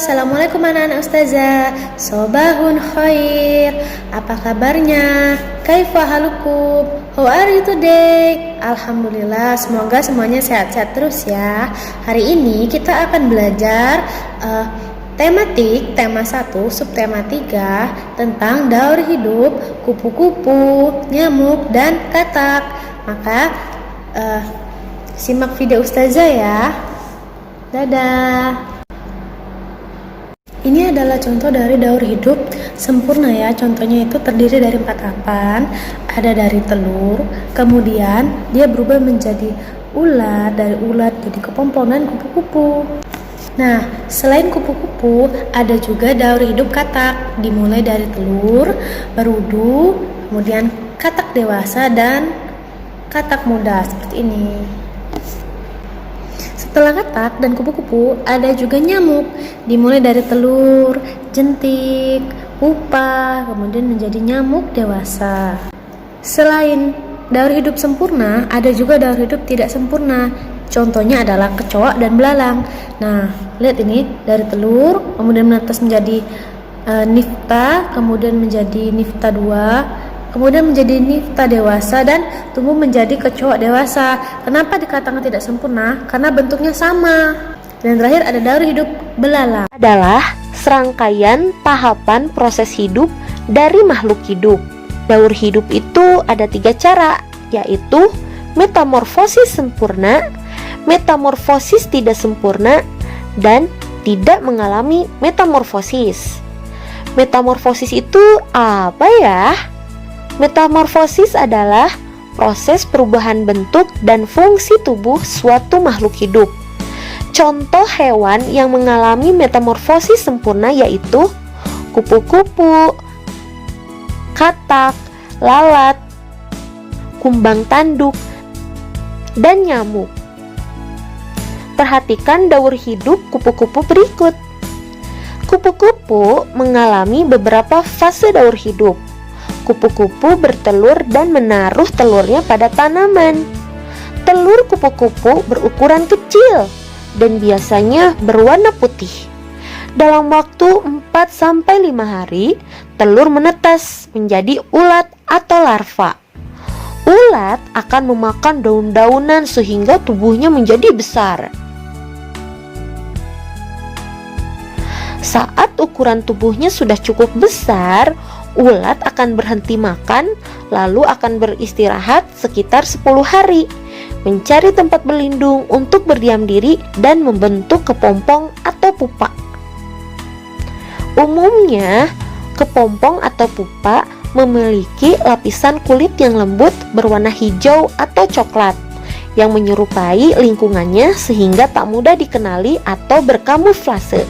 Assalamualaikum anak-anak ustazah. Sobahun khair. Apa kabarnya? Kaifa halukum? How are you today? Alhamdulillah, semoga semuanya sehat-sehat terus ya. Hari ini kita akan belajar tematik, tema 1, subtema 3 tentang daur hidup, kupu-kupu, nyamuk, dan katak. Maka simak video ustazah ya. Dadah. Ini adalah contoh dari daur hidup sempurna ya. Contohnya itu terdiri dari 4 tahapan. Ada dari telur, kemudian dia berubah menjadi ulat, dari ulat jadi kepompong dan kupu-kupu. Nah, selain kupu-kupu, ada juga daur hidup katak. Dimulai dari telur, berudu, kemudian katak dewasa dan katak muda seperti ini. Setelah katak dan kupu-kupu, ada juga nyamuk. Dimulai dari telur, jentik, pupa, kemudian menjadi nyamuk dewasa. Selain daur hidup sempurna, ada juga daur hidup tidak sempurna. Contohnya adalah kecoak dan belalang. Nah, lihat ini, dari telur, kemudian menetas menjadi nifta, kemudian menjadi nifta 2, kemudian menjadi nifta dewasa dan tumbuh menjadi kecoak dewasa. Kenapa dikatakan tidak sempurna? Karena bentuknya sama. Dan terakhir ada daur hidup belalang. Adalah serangkaian tahapan proses hidup dari makhluk hidup. Daur hidup itu ada 3 cara, yaitu metamorfosis sempurna, metamorfosis tidak sempurna, dan tidak mengalami metamorfosis. Metamorfosis itu apa ya? Metamorfosis adalah proses perubahan bentuk dan fungsi tubuh suatu makhluk hidup. Contoh hewan yang mengalami metamorfosis sempurna yaitu kupu-kupu, katak, lalat, kumbang tanduk, dan nyamuk. Perhatikan daur hidup kupu-kupu berikut. Kupu-kupu mengalami beberapa fase daur hidup. Kupu-kupu bertelur dan menaruh telurnya pada tanaman. Telur kupu-kupu berukuran kecil dan biasanya berwarna putih. Dalam waktu 4-5 hari, telur menetas menjadi ulat atau larva. Ulat akan memakan daun-daunan sehingga tubuhnya menjadi besar. Saat ukuran tubuhnya sudah cukup besar, ulat akan berhenti makan, lalu akan beristirahat sekitar 10 hari, mencari tempat berlindung untuk berdiam diri dan membentuk kepompong atau pupa. Umumnya, kepompong atau pupa memiliki lapisan kulit yang lembut berwarna hijau atau coklat yang menyerupai lingkungannya sehingga tak mudah dikenali atau berkamuflase.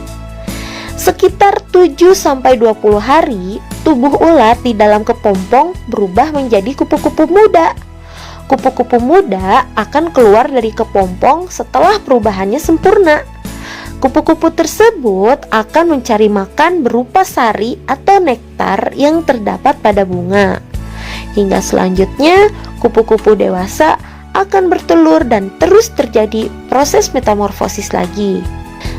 Sekitar 7-20 hari, tubuh ulat di dalam kepompong berubah menjadi kupu-kupu muda. Kupu-kupu muda akan keluar dari kepompong setelah perubahannya sempurna. Kupu-kupu tersebut akan mencari makan berupa sari atau nektar yang terdapat pada bunga. Hingga selanjutnya, kupu-kupu dewasa akan bertelur dan terus terjadi proses metamorfosis lagi.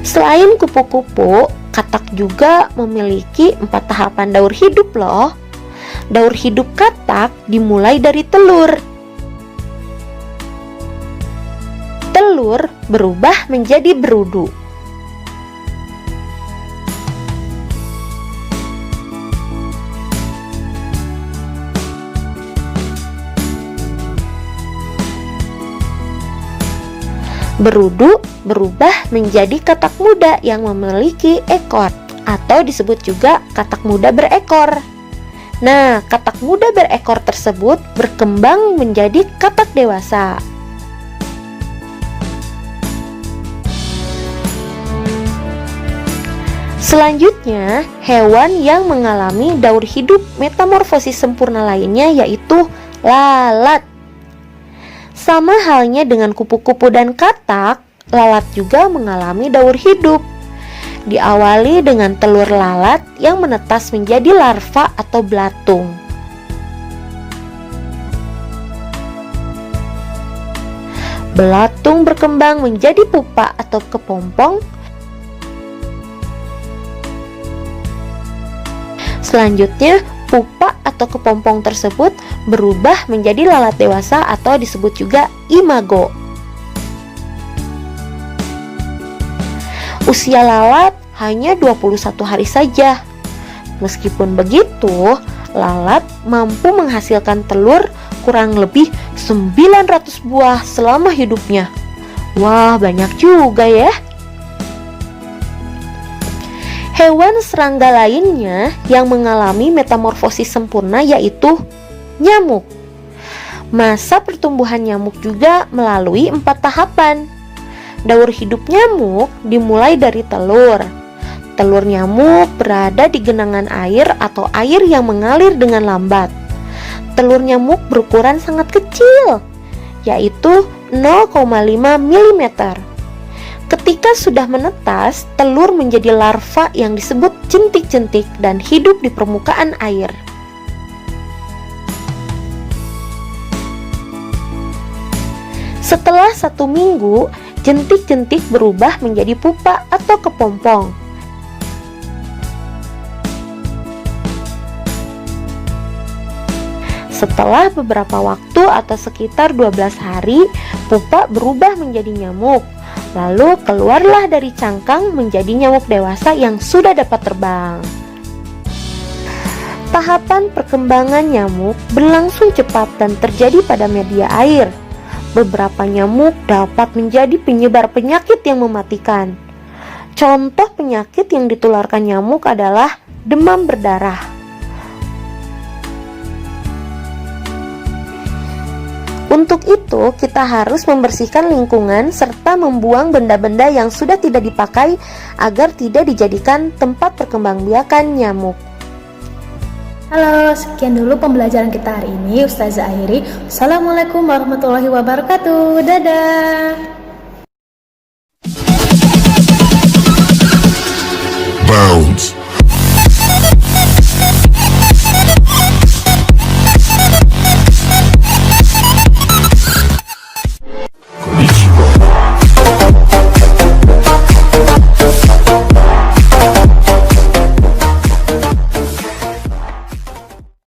Selain kupu-kupu, katak juga memiliki 4 tahapan daur hidup loh. Daur hidup katak dimulai dari telur. Telur berubah menjadi berudu. Berudu berubah menjadi katak muda yang memiliki ekor, atau disebut juga katak muda berekor. Nah, katak muda berekor tersebut berkembang menjadi katak dewasa. Selanjutnya, hewan yang mengalami daur hidup metamorfosis sempurna lainnya yaitu lalat. Sama halnya dengan kupu-kupu dan katak, lalat juga mengalami daur hidup. Diawali dengan telur lalat yang menetas menjadi larva atau belatung. Belatung berkembang menjadi pupa atau kepompong Selanjutnya, pupa atau kepompong tersebut berubah menjadi lalat dewasa atau disebut juga imago. Usia lalat hanya 21 hari saja. Meskipun begitu, lalat mampu menghasilkan telur kurang lebih 900 buah selama hidupnya. Wah, banyak juga ya. Hewan serangga lainnya yang mengalami metamorfosis sempurna yaitu nyamuk. Masa pertumbuhan nyamuk juga melalui 4 tahapan. Daur hidup nyamuk dimulai dari telur. Telur nyamuk berada di genangan air atau air yang mengalir dengan lambat. Telur nyamuk berukuran sangat kecil, yaitu 0,5 mm. Ketika sudah menetas, telur menjadi larva yang disebut jentik-jentik dan hidup di permukaan air. Setelah 1 minggu, jentik-jentik berubah menjadi pupa atau kepompong. Setelah beberapa waktu atau sekitar 12 hari, pupa berubah menjadi nyamuk. Lalu keluarlah dari cangkang menjadi nyamuk dewasa yang sudah dapat terbang. Tahapan perkembangan nyamuk berlangsung cepat dan terjadi pada media air. Beberapa nyamuk dapat menjadi penyebar penyakit yang mematikan. Contoh penyakit yang ditularkan nyamuk adalah demam berdarah. Untuk itu, kita harus membersihkan lingkungan serta membuang benda-benda yang sudah tidak dipakai agar tidak dijadikan tempat perkembangbiakan nyamuk. Halo, sekian dulu pembelajaran kita hari ini. Ustazah akhiri. Assalamualaikum warahmatullahi wabarakatuh. Dadah.